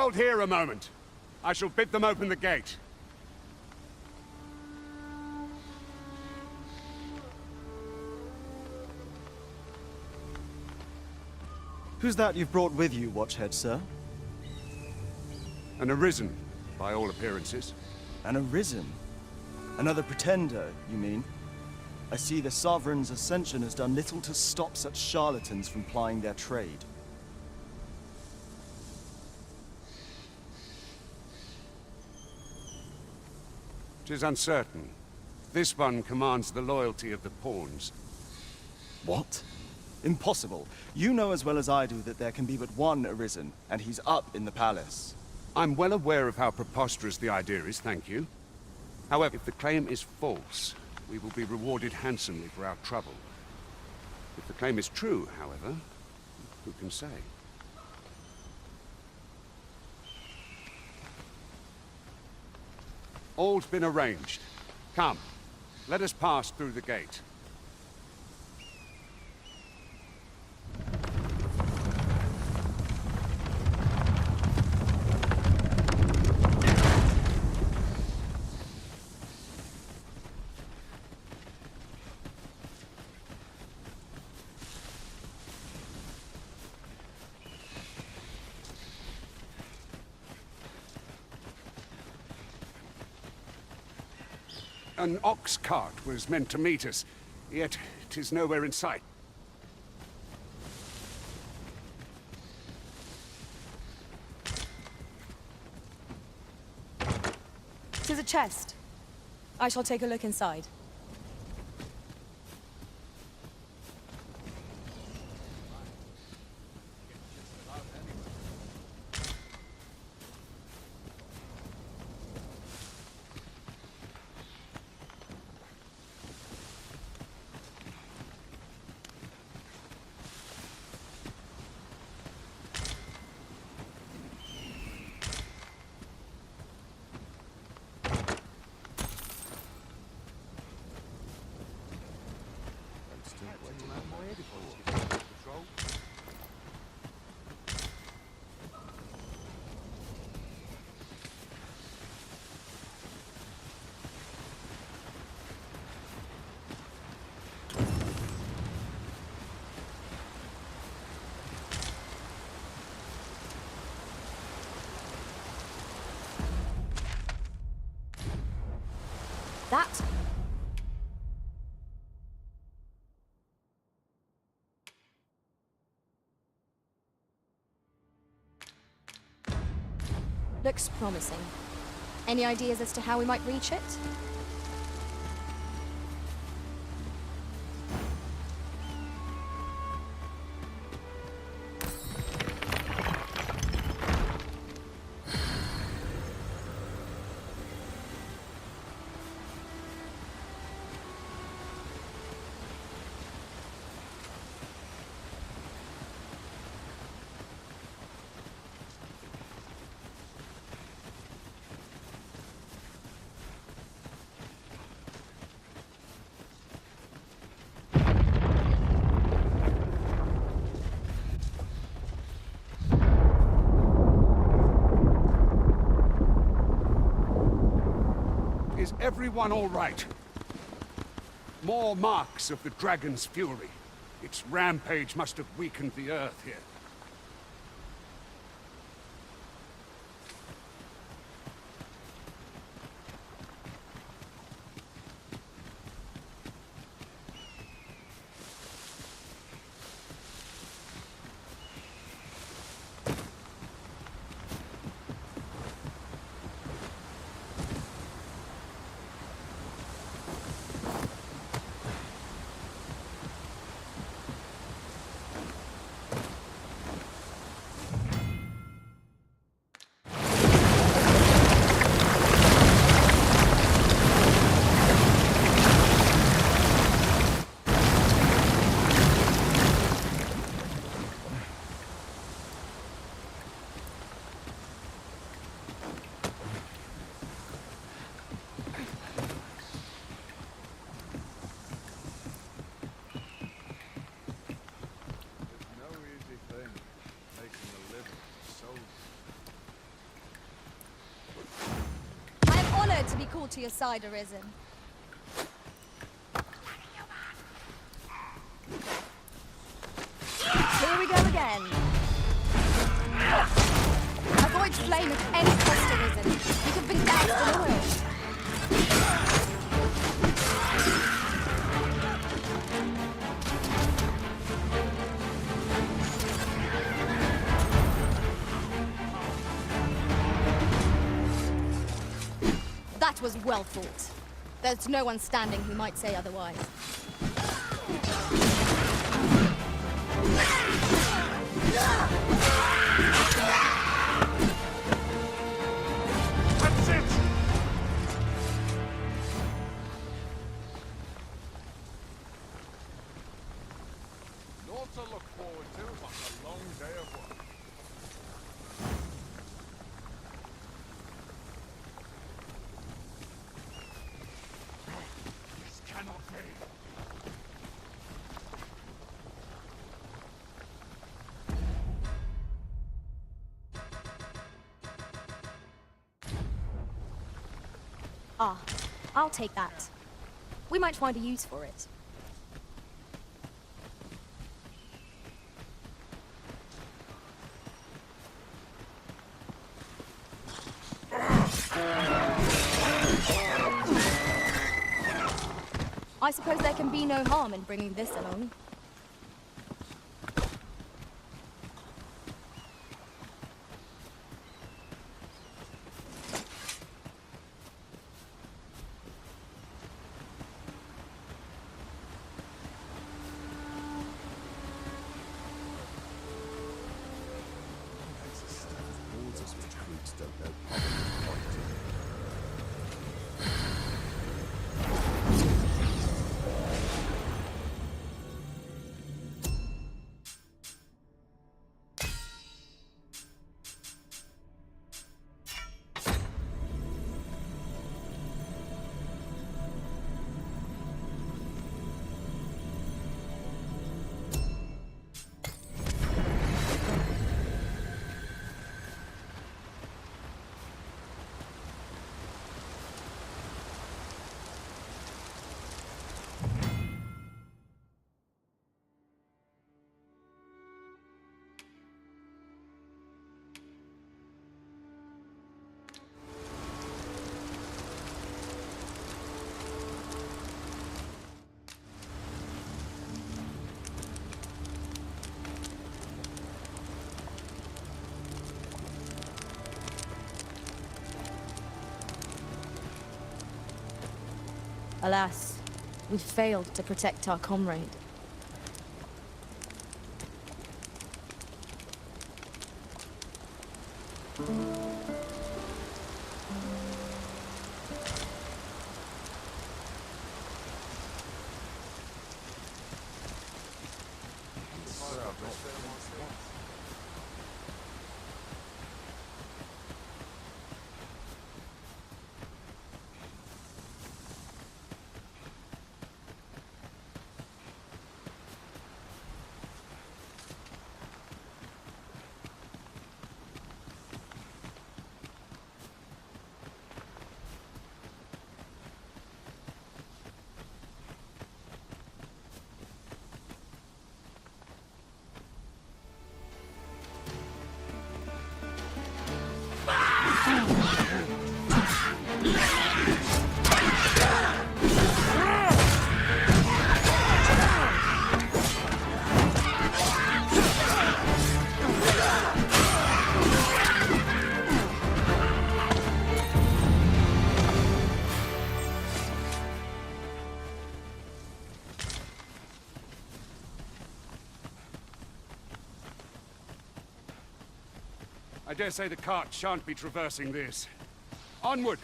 Hold here a moment. I shall bid them open the gate. Who's that you've brought with you, Watchhead, sir? An arisen, by all appearances. An arisen? Another pretender, you mean? I see the Sovereign's ascension has done little to stop such charlatans from plying their trade. 'Tis uncertain. This one commands the loyalty of the pawns. What? Impossible. You know as well as I do that there can be but one arisen, and he's up in the palace. I'm well aware of how preposterous the idea is, thank you. However, if the claim is false, we will be rewarded handsomely for our trouble. If the claim is true, however, who can say? All's been arranged. Come, let us pass through the gate. An ox cart was meant to meet us, yet 'tis nowhere in sight. "'Tis a chest. I shall take a look inside. That... looks promising. Any ideas as to how we might reach it? Is everyone all right? More marks of the dragon's fury. Its rampage must have weakened the earth here. really called to your side, Arisen. Here we go again. Avoid flame at any cost, Arisen. You could be doused in oil. That was well fought. There's no one standing who might say otherwise. That's it! Naught to look forward to, but a long day of work. This cannot be. Ah, I'll take that. We might find a use for it. I suppose there can be no harm in bringing this along. Alas, we failed to protect our comrade. I dare say the cart shan't be traversing this. Onward!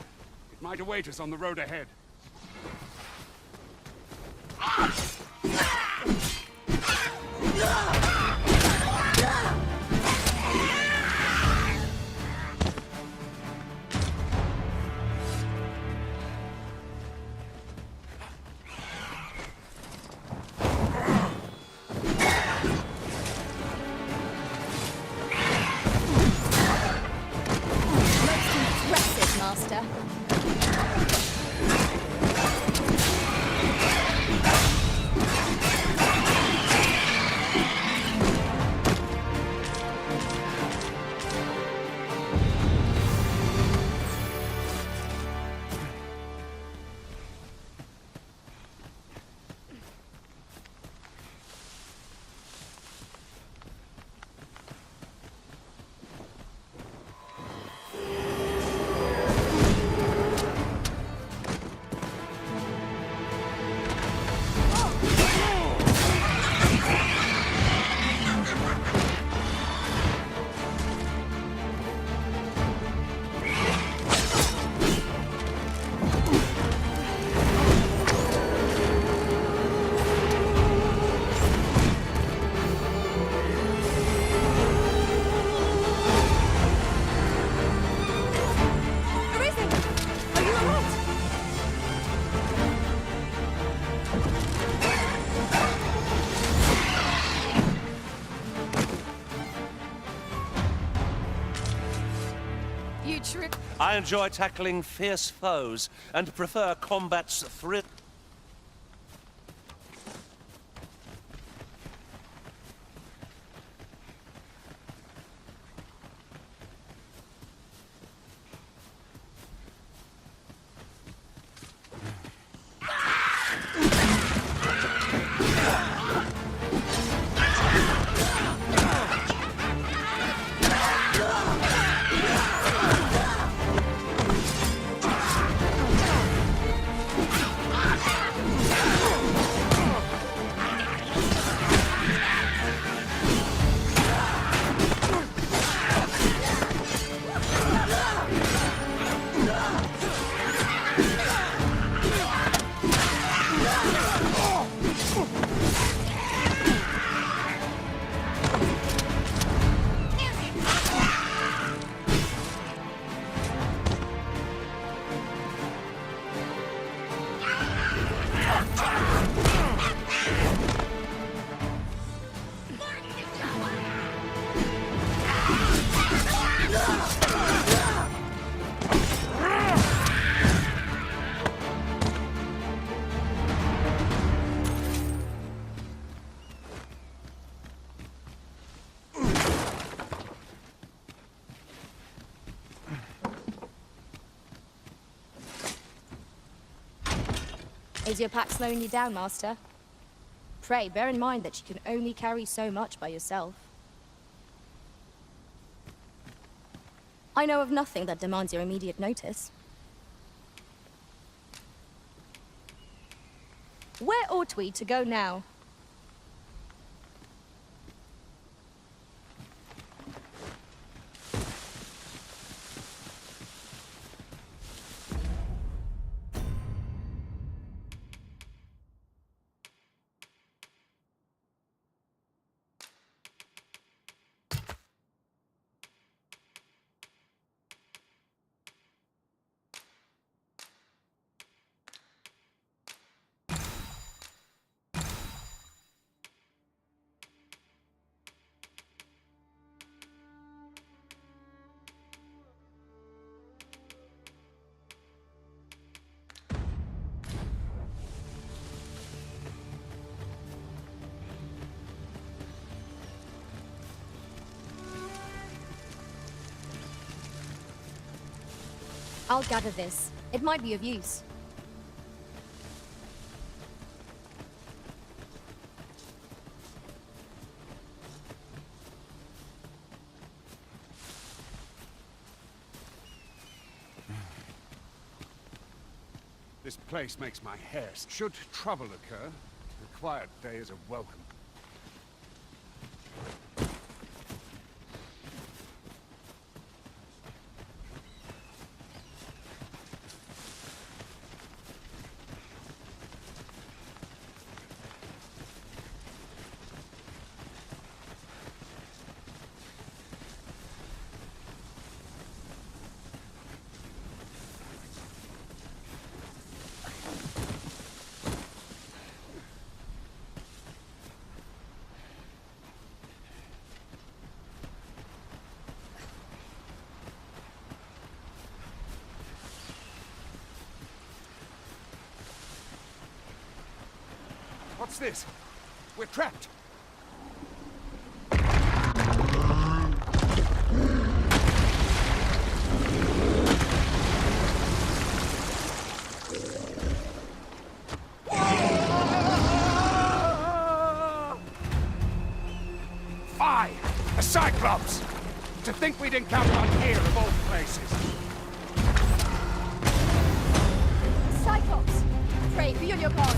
It might await us on the road ahead. Impressive, Master. You trip. I enjoy tackling fierce foes and prefer combat's thrill. Is your pack slowing you down, Master? Pray, bear in mind that you can only carry so much by yourself. I know of nothing that demands your immediate notice. Where ought we to go now? I'll gather this. It might be of use. This place makes my hair. Should trouble occur, a quiet day is a welcome. What's this? We're trapped! Fie! A Cyclops! To think we'd encounter one here of all places! Cyclops! Pray, be on your guard.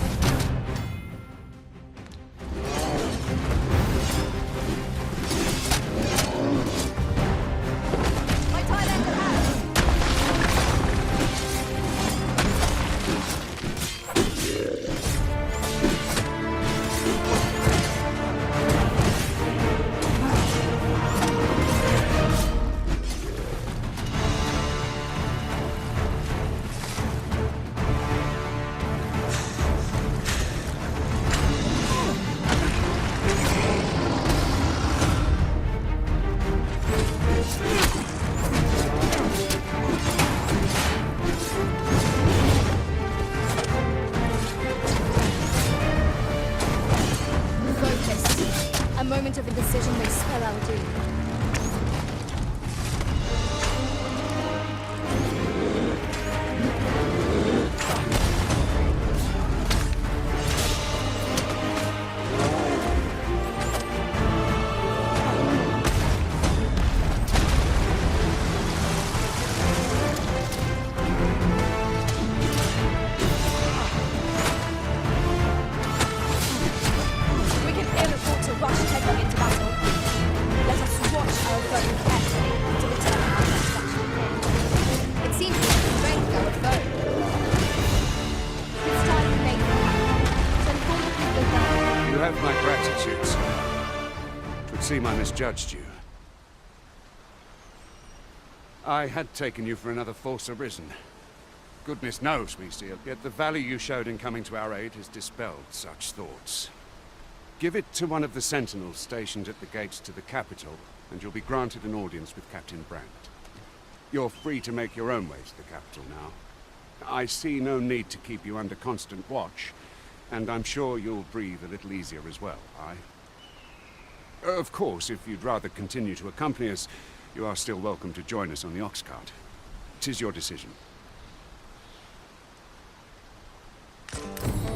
misjudged you. I had taken you for another Force Arisen. Goodness knows we see it, yet the value you showed in coming to our aid has dispelled such thoughts. Give it to one of the sentinels stationed at the gates to the capital, and you'll be granted an audience with Captain Brandt. You're free to make your own way to the capital now. I see no need to keep you under constant watch, and I'm sure you'll breathe a little easier as well, Of course, if you'd rather continue to accompany us, you are still welcome to join us on the ox cart. 'Tis your decision.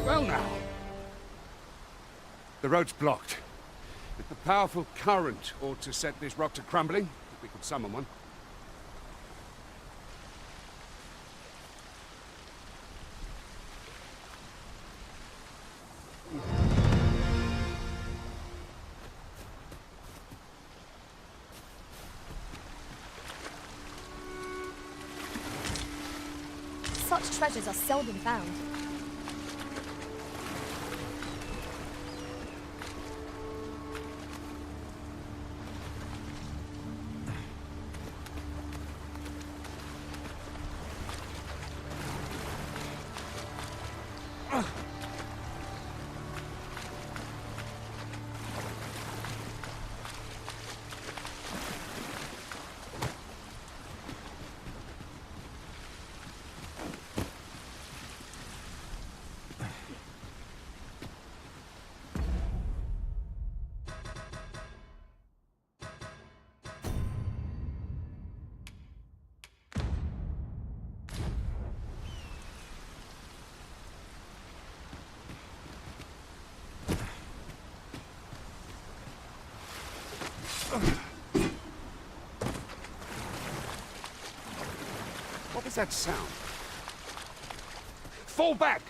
Well now. The road's blocked. A powerful current ought to set this rock to crumbling, if we could summon one. Such treasures are seldom found. What was that sound? Fall back!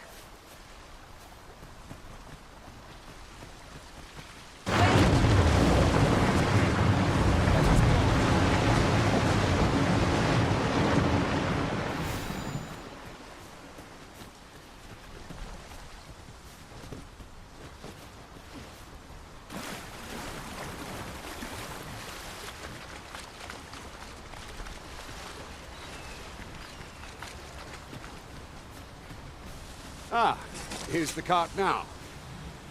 Ah, here's the cart now.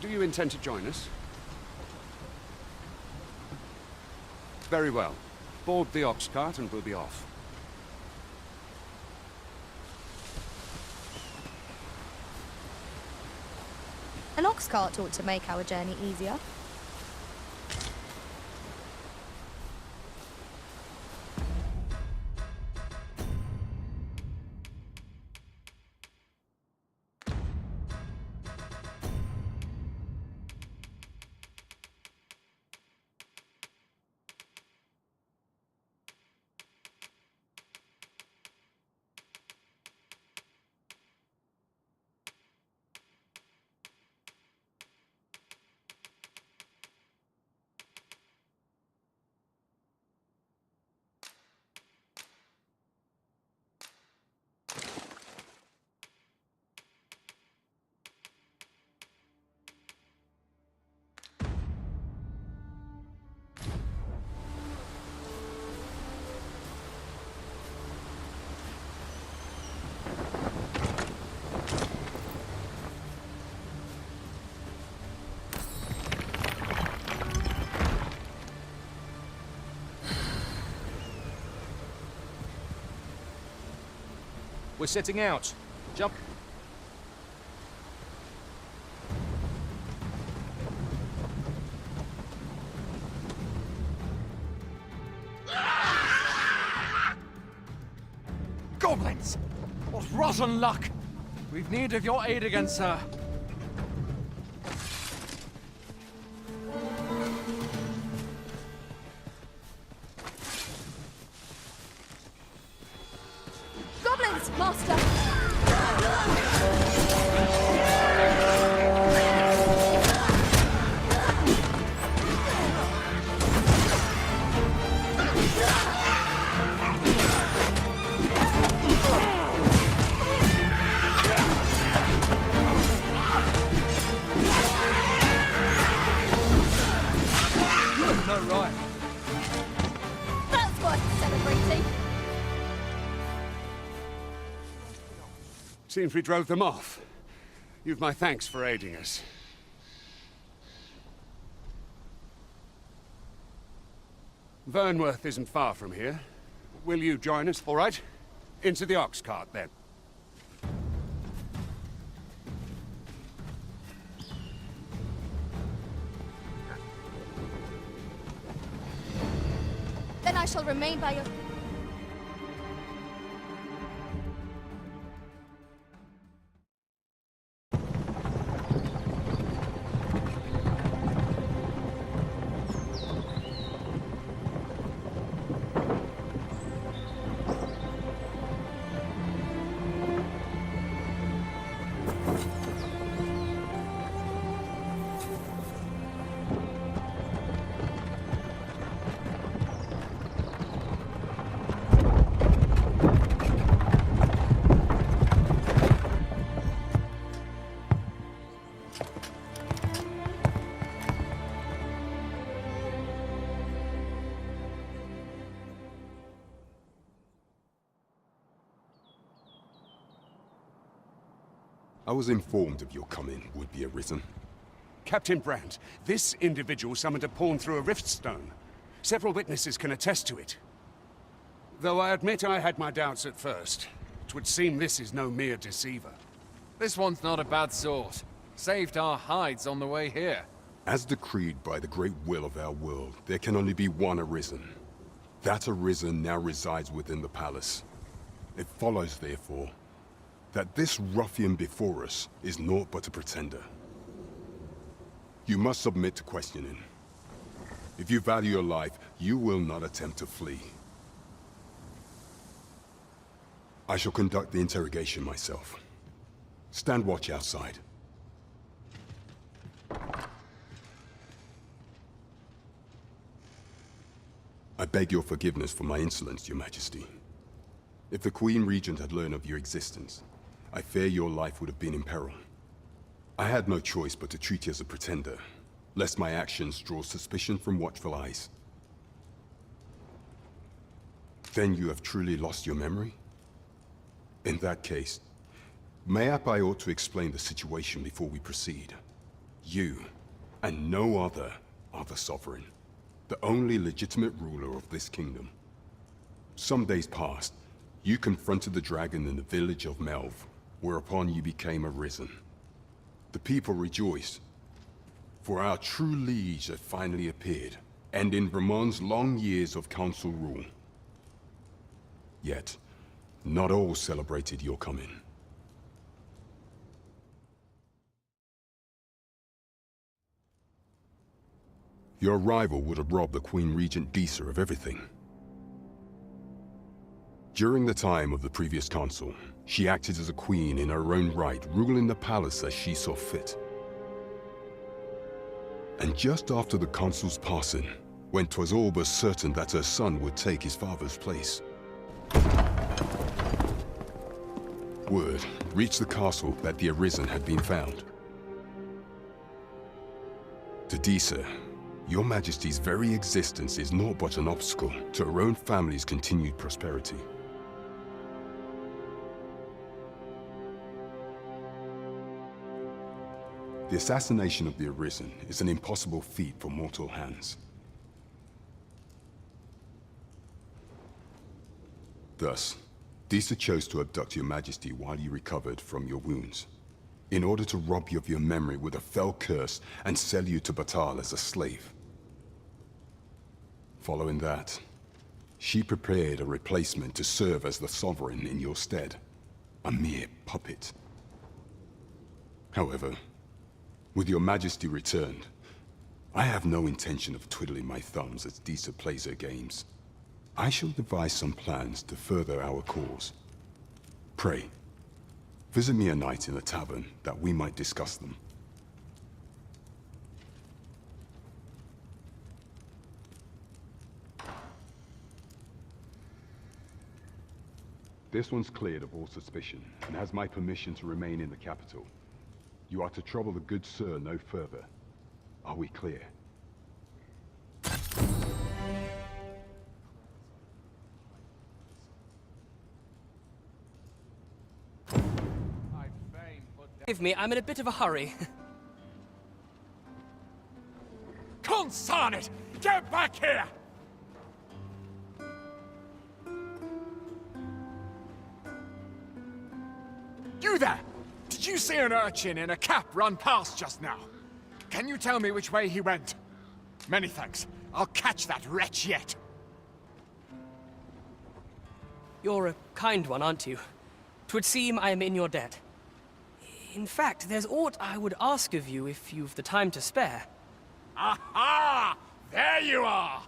Do you intend to join us? Very well. Board the ox cart and we'll be off. An ox cart ought to make our journey easier. We're setting out. Jump. Goblins! What rotten luck! We've need of your aid again, sir. Goblins, master! No right. Seems we drove them off. You've my thanks for aiding us. Vernworth isn't far from here. Will you join us, all right? Into the ox cart, then. Then I shall remain by your... I was informed of your coming, would-be Arisen. Captain Brandt, this individual summoned a pawn through a rift stone. Several witnesses can attest to it. Though I admit I had my doubts at first. It would seem this is no mere deceiver. This one's not a bad sort. Saved our hides on the way here. As decreed by the great will of our world, there can only be one Arisen. That Arisen now resides within the palace. It follows, therefore, that this ruffian before us is naught but a pretender. You must submit to questioning. If you value your life, you will not attempt to flee. I shall conduct the interrogation myself. Stand watch outside. I beg your forgiveness for my insolence, Your Majesty. If the Queen Regent had learned of your existence, I fear your life would have been in peril. I had no choice but to treat you as a pretender, lest my actions draw suspicion from watchful eyes. Then you have truly lost your memory? In that case, mayhap I ought to explain the situation before we proceed. You, and no other, are the Sovereign, the only legitimate ruler of this kingdom. Some days past, you confronted the dragon in the village of Melv, whereupon you became Arisen. The people rejoiced, for our true liege had finally appeared, ending Ramon's long years of council rule. Yet, not all celebrated your coming. Your arrival would have robbed the Queen Regent Disa of everything. During the time of the previous council, she acted as a queen in her own right, ruling the palace as she saw fit. And just after the council's passing, when 'twas all but certain that her son would take his father's place, word reached the castle that the Arisen had been found. To Disa, your Majesty's very existence is naught but an obstacle to her own family's continued prosperity. The assassination of the Arisen is an impossible feat for mortal hands. Thus, Disa chose to abduct your Majesty while you recovered from your wounds, in order to rob you of your memory with a fell curse and sell you to Batal as a slave. Following that, she prepared a replacement to serve as the Sovereign in your stead, a mere puppet. However, with your Majesty returned, I have no intention of twiddling my thumbs as Disa plays her games. I shall devise some plans to further our cause. Pray, visit me a night in the tavern that we might discuss them. This one's cleared of all suspicion and has my permission to remain in the capital. You are to trouble the good sir no further. Are we clear? Forgive me, I'm in a bit of a hurry. Consign it! Get back here! You there! Did you see an urchin in a cap run past just now? Can you tell me which way he went? Many thanks. I'll catch that wretch yet. You're a kind one, aren't you? 'Twould seem I am in your debt. In fact, there's aught I would ask of you if you've the time to spare. Aha! There you are!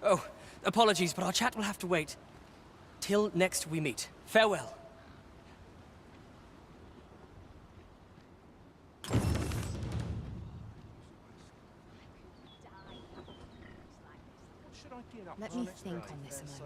Oh, apologies, but our chat will have to wait. Till next we meet. Farewell. Let me think on this a moment.